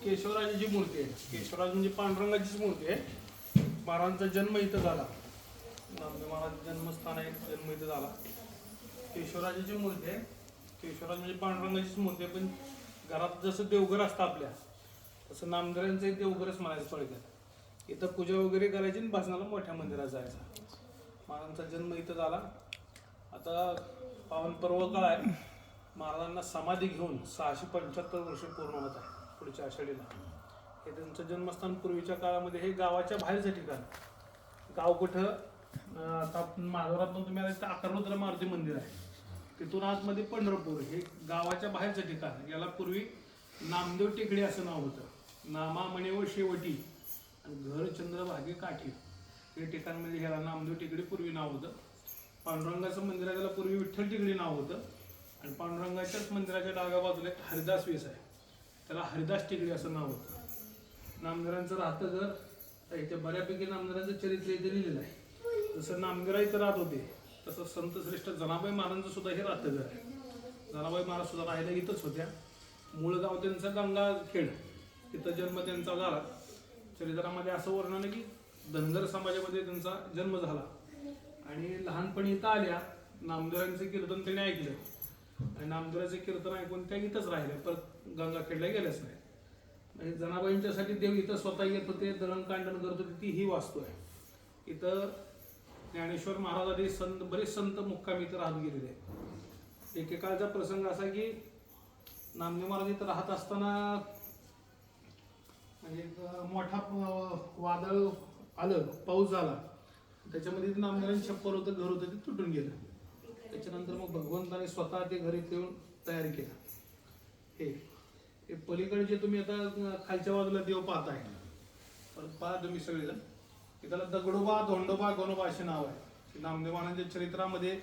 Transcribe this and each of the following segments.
केशवराजाची मूर्ती आहे. केशवराज म्हणजे पांडुरंगाचीच मूर्ती आहे. महाराजांचा जन्म इथं झाला. नामदेव महाराज जन्मस्थान आहे, जन्म इथं झाला. केशवराजाची मूर्ती आहे. केशवराज म्हणजे पांडुरंगाचीच मूर्ती आहे. पण घरात जसं देवघर असतं आपल्या, तसं नामदेवांचं एक देवघरच म्हणायचं थोडक्यात. इथं पूजा वगैरे करायची आणि भजनाला मोठ्या मंदिरात जायचा. महाराजांचा जन्म इथं झाला. आता पावन पर्व काळ आहे. महाराजांना समाधी घेऊन 675 वर्ष पूर्ण होत आहे पुढच्या आषाढीला. हे त्यांचं जन्मस्थान. पूर्वीच्या काळामध्ये हे गावाच्या बाहेरचं ठिकाण. गाव कुठं, आता माधवरातून तुम्ही आला तर अकररुद्र मारुती मंदिर आहे, तिथून आतमध्ये पंढरपूर. हे गावाच्या बाहेरचं ठिकाण. याला पूर्वी नामदेव टेकडी असं नाव होतं. नामा म्हणे व शेवटी आणि घर चंद्रभागे काठी, हे ठिकाण म्हणजे ह्याला नामदेव टेकडी पूर्वी नाव होतं. पांडुरंगाचं मंदिर आहे, त्याला पूर्वी विठ्ठल टेकडी नाव होतं. आणि पांडुरंगाच्याच मंदिराच्या डाव्या बाजूला एक हरिदास वेस आहे, त्याला हरिदास टेकडी असं नाव होतं. नामदेवांचं राहतं घर इथे. बऱ्यापैकी नामदेवांचं चरित्र इथे लिहिलेलं आहे. जसं नामदेवराय इथं राहत होते, तसं संत श्रेष्ठ जनाबाई महाराजांचं सुद्धा हे राहतं घर आहे. जनाबाई महाराज सुद्धा राहायला इथंच होत्या. मूळ गाव त्यांचं गंगाखेड, तिथं जन्म त्यांचा झाला. चरित्रामध्ये असं वर्णन आहे की धनगर समाजामध्ये त्यांचा जन्म झाला आणि लहानपणी इथं आल्या. नामदेवांचं कीर्तन त्यांनी ऐकलं आणि नामदेवाचं कीर्तन ऐकून त्या इथंच राहिल्या, परत गंगाखेडला गेल्याच नाही. म्हणजे जनाबाईंच्यासाठी देव इथं स्वतः येत होते, दळणकांडण करत होते. ती ही वास्तू आहे. इथं ज्ञानेश्वर महाराज आदी संत, बरेच संत मुक्कामी इथं राहत गेलेले आहेत. एकेकाळचा प्रसंग असा की नामदेव महाराज इथं राहत असताना म्हणजे मोठा वादळ आलं, पाऊस झाला. त्याच्यामध्ये नामदेवांचं छप्पर होतं, घर होतं, ते तुटून गेलं. त्याच्यानंतर मग भगवंताने स्वतः ते घर इथे येऊन तयार केलं. हे पलीकडे जे तुम्ही आता खालच्या बाजूला देव पाहताय, परत पहा तुम्ही सगळेजण, त्याला दगडोबा, धोंडोबा, गणोबा असे नाव आहे. नामदेव महाराजांच्या चरित्रामध्ये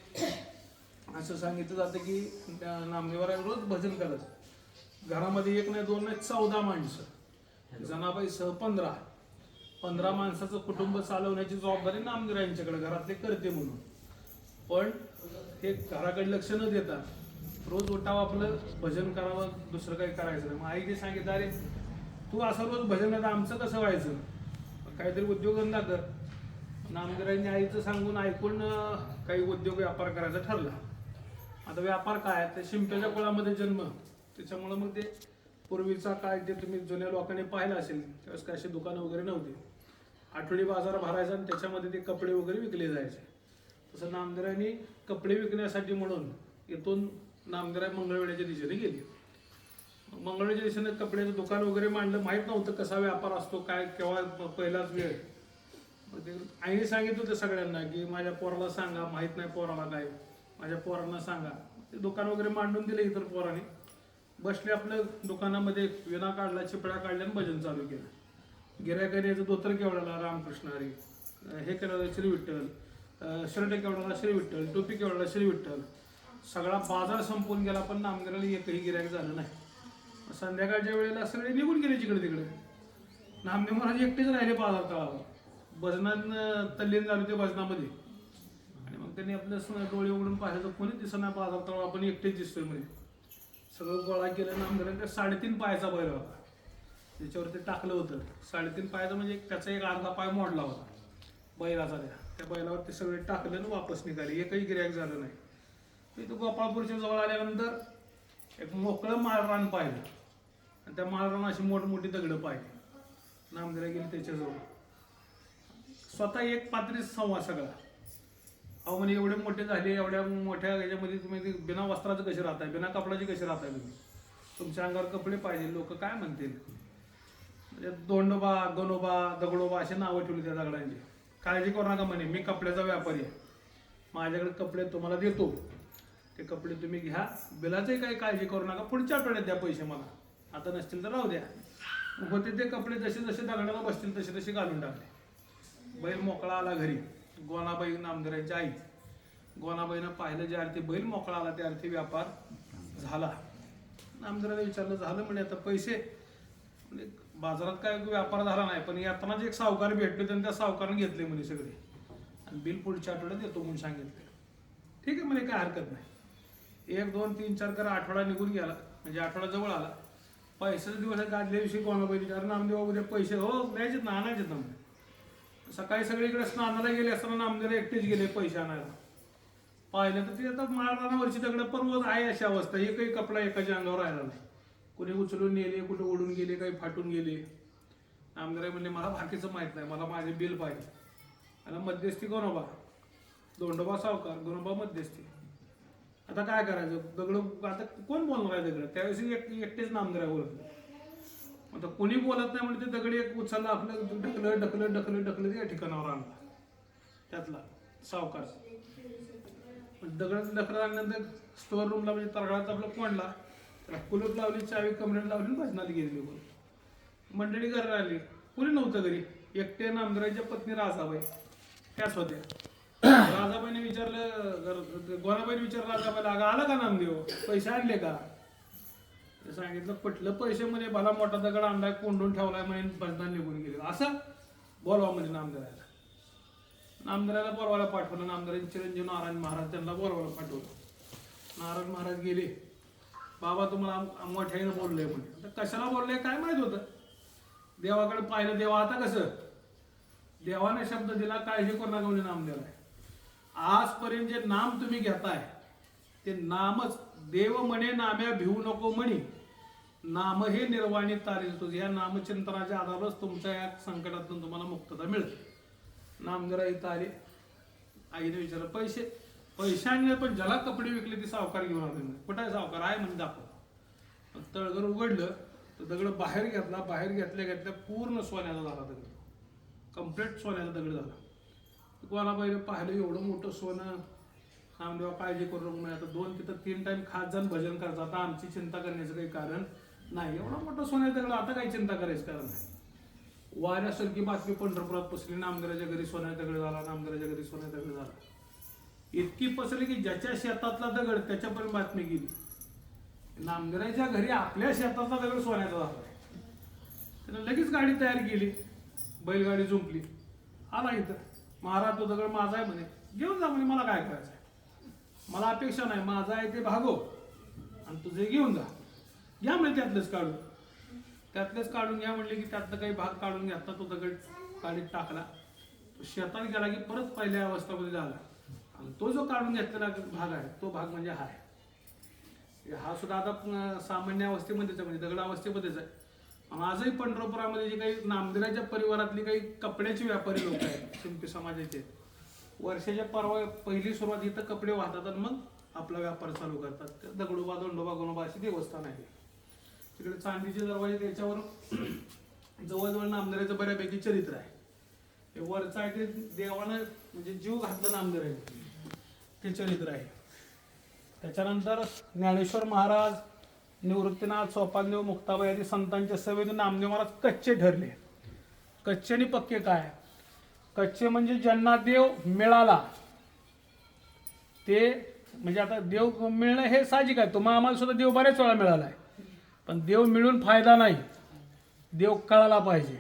असं सांगितलं जातं की नामदेवराय रोज भजन करत. घरामध्ये 1 नाही 2 नाही 14 माणसं, जनाबाई सह 15 माणसाचं कुटुंब चालवण्याची जबाबदारी नामदेवरायांच्याकडे घरातले करते म्हणून. पण हे घराकडे लक्ष न देता रोज उठावं, आपलं भजन करावं, दुसरं काही करायचं नाही. मग आईने सांगितलं, अरे तू असं रोज भजन करता, आमचं कसं व्हायचं, काहीतरी उद्योगधंदा कर. नामदेवरायांनी आईचं सांगून ऐकून काही उद्योग व्यापार करायचा ठरला. आता व्यापार काय, ते शिंप्याच्या कुळामध्ये जन्म, त्याच्यामुळं मग ते पूर्वीचा काळ जे तुम्ही जुन्या लोकांनी पाहिलं असेल, त्यावेळेस काय अशी दुकानं वगैरे नव्हती. आठवडी बाजार भरायचा आणि त्याच्यामध्ये ते कपडे वगैरे विकले जायचे. तसं नामदेवरायांनी कपडे विकण्यासाठी म्हणून इथून नामदेवराय मंगळवेढ्याच्या दिशेने गेले. मंगळवेढ्याच्या दिशेने कपड्याचं दुकान वगैरे मांडलं. माहीत नव्हतं कसा व्यापार असतो, काय केव्हा, पहिलाच वेळ. मग ते आईने सांगितलं होतं सगळ्यांना की माझ्या पोराला सांगा, माहीत नाही पोराला काय, माझ्या पोरांना सांगा. ते दुकान वगैरे मांडून दिले इतर पोराने. बसले आपल्या दुकानामध्ये, विणा काढला, चिपळा काढल्या आणि भजन चालू केलं. गिऱ्हाईकाने याचं धोतर केवढाला रामकृष्ण हरी, हे केवढाला श्री विठ्ठल, शर्ट केवढाला श्री विठ्ठल, टोपी केवढाला श्री विठ्ठल. सगळा बाजार संपून गेला, पण नामदेवाला एकही गिऱ्हाईक झालं नाही. संध्याकाळच्या वेळेला सगळे निघून गेले जिकडे तिकडे. नामदेव महाराज एकटेच राहिले बाजार तळावर. भजनात तल्लीन झाले ते भजनामध्ये. आणि मग त्यांनी आपलं डोळे उघडून पाहिलं तर कोणी दिसत नाही बाजार तळावर, आपण एकटेच दिसतोय म्हणजे. सगळं गोळा केलं. नामदेवांच्या 3.5 पायाचा बैल होता, त्याच्यावर ते टाकलं होतं. 3.5 पायाचा म्हणजे त्याचा एक अर्धा पाय मोडला होता बैलाचा. त्या बैलावर ते सगळे टाकलं आणि वापस निघाले, एकही गिऱ्हाईक झालं नाही. तिथं गोपाळपूरच्या जवळ आल्यानंतर एक मोकळं माळरान पाहिलं आणि त्या माळरान अशी मोठमोठी दगडं पाहिली. नामदेवराय गेले त्याच्याजवळ. स्वतः एक पात्री संवाद सगळा. अहो म्हणजे एवढे मोठे झाले, एवढ्या मोठ्या ह्याच्यामध्ये तुम्ही बिना वस्त्राचं कसे राहताय, बिना कपड्याचे कसे राहताय तुम्ही, तुमच्या अंगावर कपडे पाहिजे, लोक काय म्हणतील. म्हणजे धोंडोबा, गणोबा, दगडोबा असे नावं ठेवली त्या दगडांची. काळजी करू नका म्हणे, मी कपड्याचा व्यापारी आहे, माझ्याकडे कपडे तुम्हाला देतो, ते कपडे तुम्ही घ्या, बिलाचंही काही काळजी करू नका, पुढच्या आठवड्यात द्या पैसे मला, आता नसतील तर राहू द्या. होते ते कपडे जसे जसे दगडाला बसतील तसे तसे घालून टाकले. बैल मोकळा आला घरी. गोनाबाई नामदेवरायांची आई, गोनाबाईनं पाहिलं ज्या अर्थी बैल मोकळा आला त्या अर्थी व्यापार झाला. नामदेवराला विचारलं, झालं म्हणे आता पैसे. म्हणजे बाजारात काय व्यापार झाला नाही, पण यातनाच एक सावकार भेटले, त्यांनी त्या सावकाराने घेतले म्हणे सगळे, आणि बिल पुढच्या आठवड्यात देतो म्हणून सांगितलं. ठीक आहे म्हणे, काय हरकत नाही. 1 2 3 4 कर आठवडा निघून गेला, म्हणजे आठवडा जवळ आला. पैशाचा दिवस आहे, आदल्या दिवशी कोणा पाहिजे अरे नामदेव उद्या पैसे हो द्यायचेत ना, आणायचेत ना. सकाळी सगळीकडे स्नानाला गेले असताना नामदेव एकटेच गेले पैसे आणायला. पाहिलं तर ते आता माळरानावरची दगड पर्वत आहे अशी अवस्था, एकही कपडा एकाच्या अंगावर राहिला नाही. कुणी उचलून नेले, कुठे उडून गेले, काही फाटून गेले. नामदेव म्हणले मला बाकीचं माहित नाही, मला माझे बिल पाहिजे. आणि मध्यस्थी गणोबा, दोंडोबा सावकार, गणोबा मध्यस्थी. आता काय करायचं, दगड आता कोण बोलणार आहे दगड, त्यावेळेस एकटेच नामदेव बोलत. आता कोणी बोलत नाही म्हणजे ते दगड एक उचलला, आपलं ढकलत ढकलत ढकलत ढकलत या ठिकाणावर आणला त्यातला सावकार. दगड ढकलत आणल्यानंतर स्टोअर रूमला म्हणजे तरळात आपलं कोंडला, त्याला कुलूप लावली, चावी कमरेला लावली, भजनात गेली. मंडळी घरी राहिली, कोणी नव्हतं घरी, एकटे नामदेवाच्या पत्नी राजाबाई त्याच होत्या. राजाबाईने विचारलं, गोराबाईने विचारलं राजाबाईला, अगं आला का नामदेव, पैसे आणले का? सांगितलं पटलं पैसे म्हणजे भला मोठा दगड आणलाय, कोंडून ठेवलाय म्हणे, भजनात निघून गेले. असं बोलवा म्हणजे नामदेवाला. नामदेवाला बोलवायला पाठवलं. नामदेवाचे चिरंजीव नारायण महाराज त्यांना बोलवायला पाठवलं. नारायण महाराज गेले. बाबा तुम्हाला मोठ्याने बोललोय म्हणे. आता कशाला बोललोय काय माहित होतं. देवाकडे पाहिलं, देवा आता कसं, देवाने शब्द दिला काळजी करू नका म्हणजे नामदेव आहे. आजपर्यंत जे नाम तुम्ही घेताय ते नामच, देव म्हणे नाम्या भिवू नको म्हणी, नाम हे निर्वाणी तारील तुझे. या नामचिंतनाच्या आधारच तुमच्या या संकटातून तुम्हाला मुक्तता मिळते. नामदेव इथं आले. आईने विचारलं पैसे आणले, पण ज्याला कपडे विकले ते सावकार घेऊन आले. कुठं आहे सावकार, आहे म्हणजे दाखव. तळघर उघडलं तर दगड बाहेर घेतला. बाहेर घेतल्या पूर्ण सोन्याचा झाला दगड, कम्प्लीट सोन्याचा दगड झाला. कोणा पहिले पाहिलं एवढं मोठं सोनं. नामदेवा काळजी करू नको, आता 2 तिथं 3 टाइम खात जाऊन भजन करतात. आता आमची चिंता करण्याचं काही कारण नाही. एवढा मोठं सोन्याचा दगड, आता काही चिंता करायचं कारण नाही. वाऱ्यासारखी बातमी पंढरपुरात पसरली, नामदेवाच्या घरी सोन्याचा दगड झाला, नामदेवाच्या घरी सोन्याचा दगड झाला. इतकी पसरली की ज्याच्या शेतातला दगड त्याच्यापर्यंत बातमी गेली. नामदेवाच्या घरी आपल्या शेतातला दगड सोन्याचा झाला. त्यानं लगेच गाडी तयार केली, बैलगाडी जुंपली, आला इथं. महाराज तो दगड माझा आहे म्हणे, घेऊन जा म्हणे, मला काय करायचं आहे, मला अपेक्षा नाही, माझा आहे ते भागव आणि तुझे घेऊन जा. घ्या म्हणजे त्यातलेच काढून घ्या म्हणले की त्यातलं काही भाग काढून घेतला. तो दगड गाडीत टाकला, तो शेतात गेला की परत पहिल्या अवस्थेमध्ये झाला. आणि तो जो काढून घेतलेला भाग आहे तो भाग म्हणजे हा सुद्धा आता सामान्य अवस्थेमध्येच आहे, म्हणजे दगड अवस्थेमध्येच आहे. आजही पंढरपुरामध्ये जे काही नामदेवाच्या परिवारातली काही कपड्याचे व्यापारी लोक आहेत, शिंपी समाजाचे, वर्षाच्या पहिली सुरुवात इथं कपडे वाहतात आणि मग आपला व्यापार चालू करतात. दगडोबा, दोंडोबा, गणोबा अशी देवस्थान आहे. तिकडे चांदीचे दरवाजे, त्याच्यावर जवळजवळ नामदेवाचं बऱ्यापैकी चरित्र आहे. हे वरचं आहे ते देवानं म्हणजे जीव घातलं नामदेवाने, ते चरित्र आहे. त्याच्यानंतर ज्ञानेश्वर महाराज, निवृत्तीनाथ, सोपानदेव, मुक्ताबाई आदी संतांच्या सेवेतून नामदेव महाराज कच्चे ठरले. कच्चे आणि पक्के काय? कच्चे म्हणजे ज्यांना देव मिळाला ते, म्हणजे आता देव मिळणं हे साहजिक आहे. तुम्हाला आम्हाला सुद्धा देव बऱ्याच वेळा मिळाला आहे, पण देव मिळून फायदा नाही, देव कळाला पाहिजे.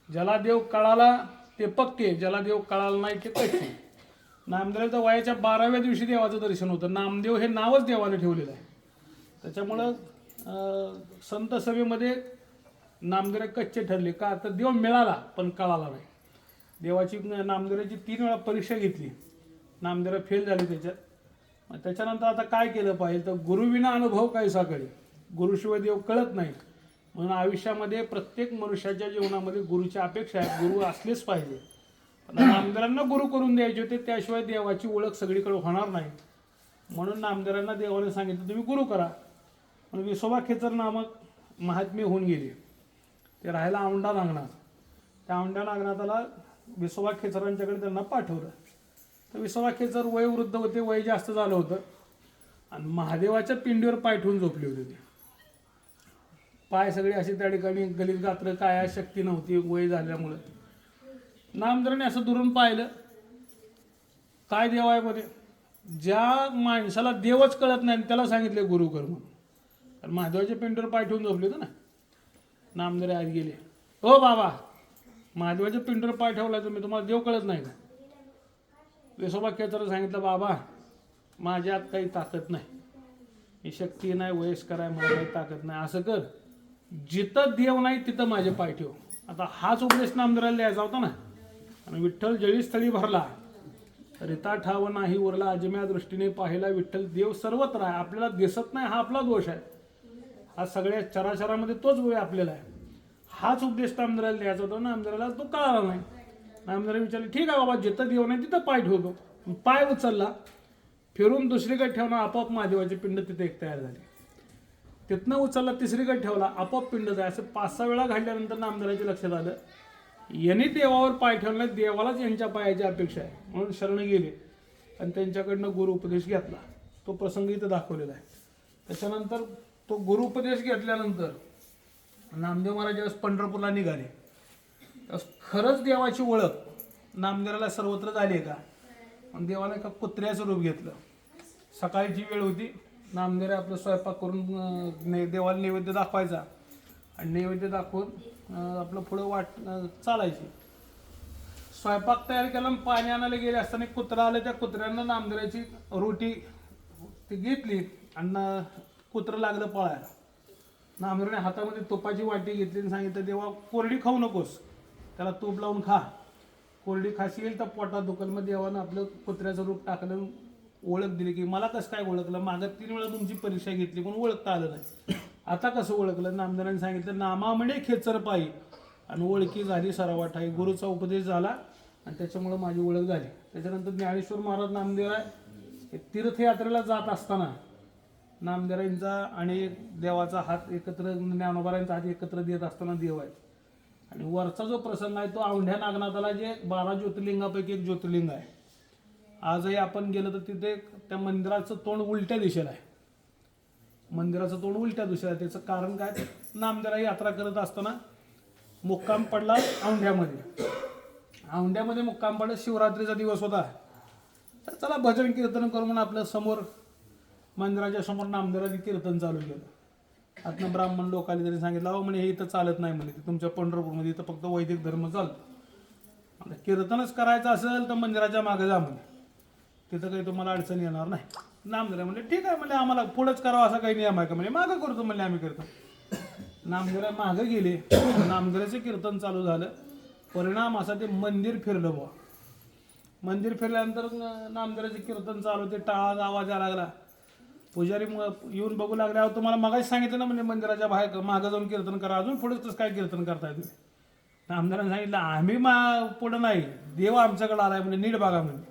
ज्याला देव कळाला ते पक्के, ज्याला देव कळाला नाही ते कच्चे. नामदेवाच्या वयाच्या 12व्या दिवशी देवाचं दर्शन होतं. नामदेव हे नावच देवाने ठेवलेलं आहे. त्याच्यामुळं संत सभेमध्ये नामदेव कच्चे ठरले का, तर देव मिळाला पण कळाला नाही. देवाची नामदेवाची 3 वेळा परीक्षा घेतली, नामदेव फेल झाले त्याच्यात. त्याच्यानंतर आता काय केलं पाहिजे, तर गुरुविना अनुभव काय साकडे, गुरुशिवाय देव कळत नाही. म्हणून आयुष्यामध्ये प्रत्येक मनुष्याच्या जीवनामध्ये गुरुची अपेक्षा आहे, गुरु असलेच पाहिजे. नामदेवांना गुरु करून द्यायचे होते, त्याशिवाय देवाची ओळख सगळीकडे होणार नाही. म्हणून नामदेवांना देवाने सांगितलं तुम्ही गुरु करा. म्हणून विसोबा खेचर नामक महात्मे होऊन गेले. ते राहायला औंढा नागनाथ. त्या औंढा नागनाथाला विसोबा खेचरांच्याकडे त्यांना पाठवलं. तर विसोबा खेचर वय वृद्ध होते, वय जास्त झालं होतं आणि महादेवाच्या पिंडीवर पाय ठेवून झोपले होते. ते पाय सगळे असे त्या ठिकाणी गलित गात्र, काय शक्ती नव्हती वय झाल्यामुळं. नामदेवाने असं दुरून पाहिलं, काय देव आहे मध्ये, ज्या माणसाला देवच कळत नाही त्याला सांगितले गुरु कर म्हणून. कारण महादेवाच्या पिंडीवर पाय ठेवून झोपले होते ना. नामदेव आज गेले, ओ बाबा महादेवाच्या पिंडीवर पाय ठेवला तुम्ही, तुम्हाला देव कळत नाही का? विसोबा खेचर सांगितलं, बाबा माझ्यात काही ताकद नाही, ही शक्ती नाही, वयस्कर आहे, मला काही ताकद नाही. असं कर, जिथं देव नाही तिथं माझे पाय ठेव. आता हाच उपदेश नामदेवाला द्यायचा होता ना. आणि विठ्ठल जळी स्थळी भरला, रिता ठाव नाही उरला, अजम्या दृष्टीने पाहिला विठ्ठल देव सर्वत्र आहे. आपल्याला दिसत नाही हा आपला दोष आहे. हा सगळ्या चराचरामध्ये तोच वेळ आपल्याला आहे. हाच उपदेश नामदेवाला द्यायचा होता. नामदेवाला तो कळाला नाही. नामदेवाला विचारले, ठीक आहे बाबा, जिथं देव नाही तिथं पाय ठेवतो. पाय उचलला, फिरून दुसरीकडे ठेवणार, आपोआप महादेवाचे पिंड तिथे एक तयार झाले. तिथनं उचलला, तिसरीकडे ठेवला, आपोआप पिंड जाय. असं 5-6 वेळा घडल्यानंतर नामदेवाच्या लक्षात आलं, यांनी देवावर पाय ठेवला, देवालाच यांच्या पायाची अपेक्षा आहे. म्हणून शरण गेले आणि त्यांच्याकडनं गुरु उपदेश घेतला. तो प्रसंग इथं दाखवलेला आहे. त्याच्यानंतर तो गुरु उपदेश घेतल्यानंतर नामदेव महाराज ज्यावेळेस पंढरपूरला निघाले, त्यावेळेस खरंच देवाची ओळख नामदेवाला सर्वत्र झाली आहे का? मग देवाने एका कुत्र्याचं रूप घेतलं. सकाळची वेळ होती, नामदेव आपलं स्वयंपाक करून देवाला नैवेद्य दाखवायचा आणि नैवेद्य दाखवून आपलं पुढं चालायची. स्वयंपाक तयार केला, पाणी आणायला गेले असताना कुत्रा आलं. त्या कुत्र्यानं नामदेवाची रोटी ती घेतली आणि कुत्रं लागलं पळायला. नामदेवाने हातामध्ये तुपाची वाटी घेतली आणि सांगितलं, देवा कोरडी खाऊ नकोस, त्याला तूप लावून खा. कोरडी खाशील तर पोटात दुखल. मग देवानं आपलं कुत्र्याचं रूप टाकलं, ओळख दिली. की मला कसं काय ओळखलं? मागं 3 वेळा तुमची परीक्षा घेतली पण ओळखता आलं नाही, आता कसं ओळखलं? नामदेवाने सांगितलं, नामा म्हणे खेचर पायी आणि ओळखी झाली सरावाठाई. गुरुचा उपदेश झाला आणि त्याच्यामुळं माझी ओळख झाली. त्याच्यानंतर ज्ञानेश्वर महाराज नामदेवराय तीर्थयात्रेला जात असताना नामदेवरायांचा आणि देवाचा हात एकत्र, ज्ञानोबारायांचा हात एकत्र देत असताना देव आहे. आणि वरचा जो प्रसंग आहे तो औंढ्या नागनाथाला, जे 12 ज्योतिर्लिंगापैकी एक ज्योतिर्लिंग आहे. आजही आपण गेलं तर तिथे त्या मंदिराचं तोंड उलट्या दिशेला आहे. मंदिराचं तोंड उलट्या दिशेला आहे. त्याचं कारण काय? नामदेवराय यात्रा करत असताना मुक्काम पडला औंढ्यामध्ये. औंढ्यामध्ये मुक्काम पडला, शिवरात्रीचा दिवस होता. तर चला भजन कीर्तन करून म्हणून आपल्या समोर, मंदिराच्या समोर नामदेवरायांनी कीर्तन चालू केलं. आतनं ब्राह्मण लोक आले, त्यांनी सांगितलं, अहो म्हणे हे इथं चालत नाही म्हणे, तुमच्या पंढरपूरमध्ये इथं फक्त वैदिक धर्म चालतो. कीर्तनच करायचं असेल तर मंदिराच्या मागे जा म्हणे, तिथं काही तुम्हाला अडचण येणार नाही. नामदेवराय म्हणले, ठीक आहे म्हणजे, आम्हाला पुढंच करावं असा काही नियम आहे का? म्हणजे मागं करतो म्हणले आम्ही कीर्तन. नामदेवराय मागं गेले, नामदेवराचं कीर्तन चालू झालं. परिणाम असा ते मंदिर फिरलं बुवा. मंदिर फिरल्यानंतर नामदेवराचं कीर्तन चालू, ते टाळाचा आवाज यायला लागला. पुजारी येऊन बघू लागले, अहो तुम्हाला मागाशी सांगितलं ना म्हणजे मंदिराच्या बाहेर मागं जाऊन कीर्तन करा, अजून पुढेच कसं काय कीर्तन करताय तुम्ही? नामदेवरांनी सांगितलं, आम्ही पुढं नाही, देव आमच्याकडे आलाय म्हणजे नीट बघा म्हणजे.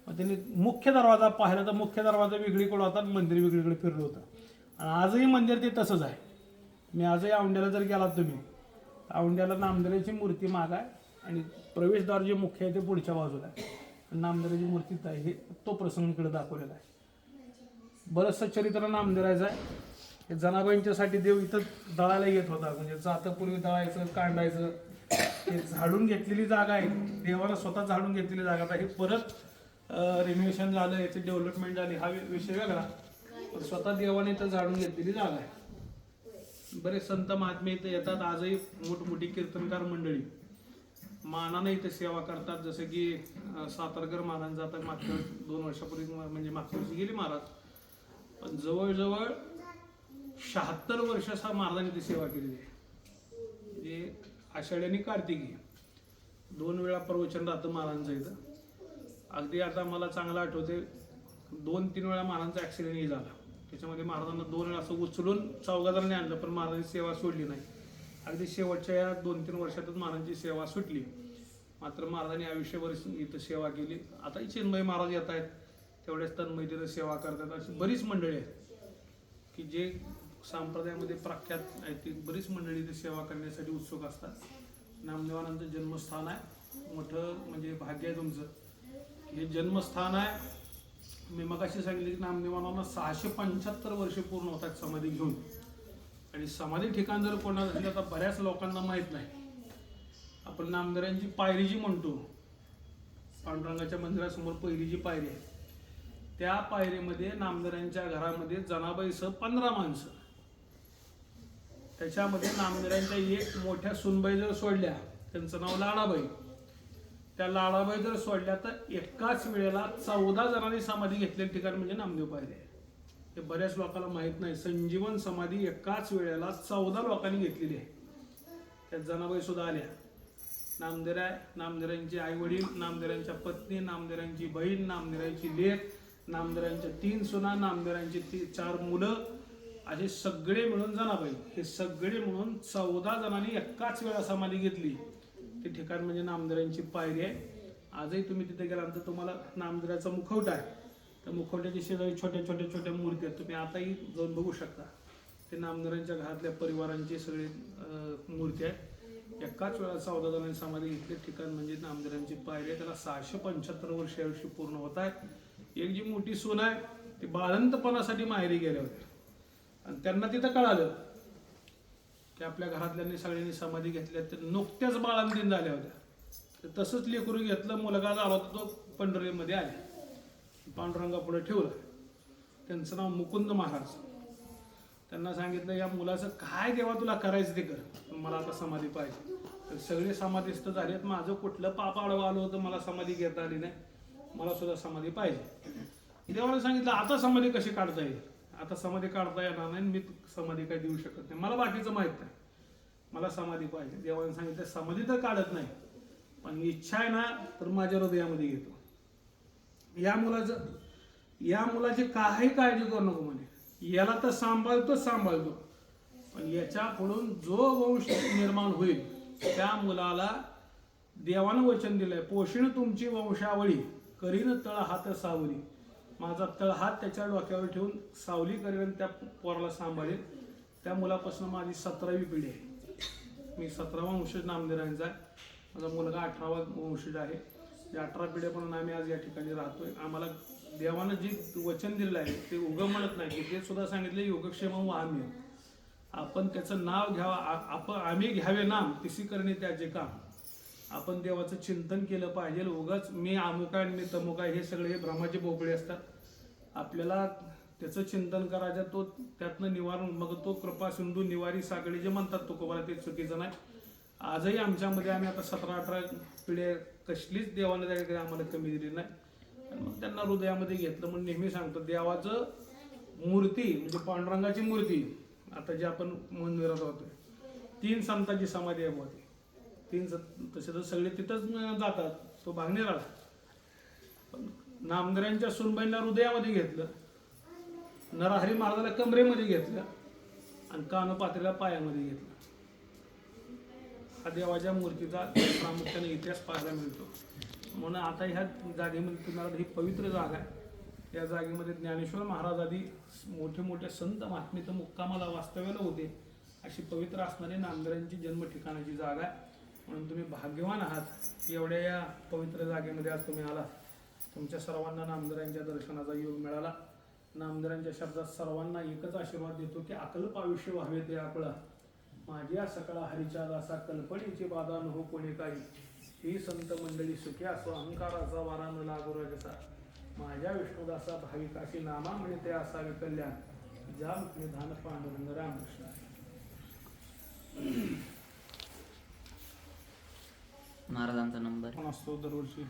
मग त्यांनी मुख्य दरवाजा पाहिला तर मुख्य दरवाजा वेगळीकडे होता, मंदिर वेगळीकडे फिरलं होतं. आणि आजही मंदिर ते तसंच आहे. मी आजही औंढ्याला जर गेलात तुम्ही, औंढ्याला नामदेवराची मूर्ती माग आहे आणि प्रवेशद्वार जे मुख्य आहे ते पुढच्या बाजूला आहे. नामदेवराची मूर्ती आहे, हे तो प्रसंग इकडे दाखवलेला आहे. बरंचसं चरित्र नामदेवरायचं आहे. जनाबाईंच्यासाठी देव इथं दळायला येत होता, म्हणजे जातं दळायचं, कांडायचं. हे झाडून घेतलेली जागा आहे, देवाला स्वतः झाडून घेतलेली जागा आहे. हे परत रिनोव्हेशन झालं, याची डेव्हलपमेंट झाली, हा विषय वेगळा. पण स्वतः देवाने इथं झाडून घेतलेली जागा आहे. बरेच संत महात्मे इथं येतात. आजही मोठमोठी कीर्तनकार मंडळी मानाने इथे सेवा करतात. जसं की सातारकर महाराज आता मागच्या 2 वर्षापूर्वी, म्हणजे मागच्या वर्षी गेली महाराज, पण जवळजवळ 76 वर्ष महाराजांनी ती सेवा केलेली आहे. म्हणजे आषाढी आणि कार्तिकी 2 वेळा प्रवचन राहतं महाराजांचं इथं. अगदी आता मला चांगलं आठवते, 2-3 वेळा महाराजांचा ॲक्सिडेंटही झाला. त्याच्यामध्ये महाराजांना 2 वेळा असं उचलून चौघाजणांनी आणलं, पण महाराजांची सेवा सोडली नाही. अगदी शेवटच्या या 2-3 वर्षातच महाराजांची सेवा सुटली. मात्र महाराजांनी आयुष्यभर इथं सेवा केली. आता चिन्मय महाराज येत आहेत, तेवढ्याच तन्मयतेनं सेवा करतात. अशी बरीच मंडळी आहेत की जे संप्रदायामध्ये प्रख्यात आहेत. ती बरीच मंडळी इथे सेवा करण्यासाठी उत्सुक असतात. नामदेवानंद जन्मस्थान आहे, मोठं म्हणजे भाग्य आहे तुमचं. हे जन्मस्थान आहे. मी मगाशी सांगितलं की नामदेवांना 675 वर्षे पूर्ण होतात समाधी घेऊन. आणि समाधी ठिकाण जर कोणाला असेल, आता बऱ्याच लोकांना माहीत नाही. आपण नामदेवांची पायरी जी म्हणतो, पांडुरंगाच्या मंदिरासमोर पहिली जी पायरी आहे, त्या पायरीमध्ये नामदेवांच्या घरामध्ये जनाबाईसह 15 माणसं. त्याच्यामध्ये नामदेवांच्या एक मोठ्या सुनबाई जर सोडल्या, त्यांचं नाव लाडाबाई, त्या लाडाबाई जर सोडल्या तर एकाच वेळेला 14 जणांनी समाधी घेतलेलं ठिकाण म्हणजे नामदेव पायरी आहे. हे बऱ्याच लोकांना माहीत नाही. संजीवन समाधी एकाच वेळेला 14 लोकांनी घेतलेली आहे. त्यात जनाबाई सुद्धा आल्या. नामदेवांचे आई वडील, नामदेवांच्या पत्नी, नामदेवांची बहीण, नामदेवांची लेक, नामदेवांच्या 3 सुना, नामदेवांची 4 मुलं, असे सगळे मिळून जनाबाई, हे सगळे मिळून 14 जणांनी एकाच वेळा समाधी घेतली. ते ठिकाण म्हणजे नामदेवांची पायरी आहे. आजही तुम्ही तिथे गेल्यानंतर तुम्हाला नामदेवाचा मुखवटा आहे. त्या मुखवट्याची शेजारी छोट्या छोट्या छोट्या मूर्ती आहेत. तुम्ही आताही जाऊन बघू शकता. ते नामदेवांच्या घरातल्या परिवारांची सगळी मूर्ती आहे. एकाच वेळा 14 जणांनी समाधी घेतली. ठिकाण म्हणजे नामदेवांची पायरी आहे. त्याला 675 वर्ष यावर्षी पूर्ण होत आहे. एक जी मोठी सून आहे ती बाळंतपणासाठी माहेरी गेल्या होत्या आणि त्यांना तिथं कळालं की आपल्या घरातल्यांनी सगळ्यांनी समाधी घेतल्या. तर नुकत्याच बाळंतीण झाल्या होत्या. तर तसंच लेकरू घेतलं. मुलगा झाला होता तो पंढरीमध्ये आले. पांडुरंगा पुढे ठेवलं. त्यांचं नाव मुकुंद महाराज. त्यांना सांगितलं या मुलाचं काय देवा तुला करायचं ते कर, मला आता समाधी पाहिजे. तर सगळे समाधीस्थ झालेत. माझं कुठलं पाप आडवं आलं होतं, मला समाधी घेता आली नाही, मला सुद्धा समाधी पाहिजे. देवाने सांगितलं आता समाधी कशी काढता येईल. आता समाधी काढता येणार नाही, मी समाधी काही देऊ शकत नाही, मला बाकीचं माहित नाही, मला समाधी पाहिजे. देवाने सांगितलं समाधी तर काढत नाही, पण इच्छा आहे ना तर माझ्या हृदयामध्ये घेतो. या मुलाची काही काळजी करू नको म्हणे. याला तर सांभाळतो, पण याच्या पुढून जो वंश निर्माण होईल त्या मुलाला देवानं वचन दिलंय, पोषण तुमची वंशावळी करीन तळहात सावली. माझा तळहात त्याच्या डोक्यावर ठेवून सावली करीन, त्या पोराला सांभाळेल. त्या मुलापासून माझी 17वी पिढी आहे. मी 17वा वंशज नामदेवांचा आहे. माझा मुलगा 18वा वंशज आहे. या 18 पिढ्यापर्यंत आम्ही आज या ठिकाणी राहतोय. आम्हाला देवानं जे वचन दिलेलं आहे ते उगम म्हणत नाही की ते सुद्धा सांगितले योगक्षेम आम्ही, आपण त्याचं नाव घ्यावा, आम्ही घ्यावे नाम तिसी करणे त्याचे काम. आपण देवाचं चिंतन केलं पाहिजे. उगाच मी अमुक आहे मी तमुक आहे हे सगळे भ्रमाचे भोपळे असतात. आपल्याला त्याचं चिंतन करायचं, तो त्यातनं निवारण, मग तो कृपा सिंधू निवारी सागळी जे म्हणतात तुकोबाला ते चुकीचं नाही. आजही आमच्यामध्ये आम्ही आता 17-18 पिढ्या कसलीच देवाने त्या आम्हाला कमी दिली नाही. मग त्यांना हृदयामध्ये घेतलं. म्हणून नेहमी सांगतो देवाचं मूर्ती म्हणजे पांडुरंगाची मूर्ती आता जे आपण मंदिरात होतोय, 3 संतांची समाधी आहे होती. 3 तसे तर सगळे तिथंच जातात. तो भागनेराला पण नामदेवांच्या सुनबाईंना हृदयामध्ये घेतलं, नरहरी महाराजाला कमरेमध्ये घेतलं आणि कानोपात्रीला पायामध्ये घेतलं. हा देवाच्या मूर्तीचा प्रामुख्याने इतिहास पाहायला मिळतो. म्हणून आता ह्या जागेमध्ये तुम्हाला ही पवित्र जागा आहे. या जागेमध्ये ज्ञानेश्वर महाराज आदी मोठे मोठे संत महात्मे तर मुक्कामाला वास्तव्याला होते. अशी पवित्र असणारी नामदेवांची जन्म ठिकाणाची जागा आहे. म्हणून तुम्ही भाग्यवान आहात एवढ्या या पवित्र जागेमध्ये आज तुम्ही आला. तुमच्या सर्वांना नामदेवांच्या दर्शनाचा योग मिळाला. नामदेवांच्या शब्दात सर्वांना एकच आशीर्वाद देतो की अकल्प आयुष्य व्हावे ते आपला, माझ्या सकळा हरीच्या दासा कल्पनेची बाधा न हो कोणी काही. ही संत मंडळी सुखी असो अहंकाराचा वारा न लागो रजसा, माझ्या विष्णुदासा भाविकाशी नामा म्हणे ते असावे कल्याण. ज्या निधान पांडुरंग रामकृष्ण. महाराजांचा नंबर असतो दरवर्षी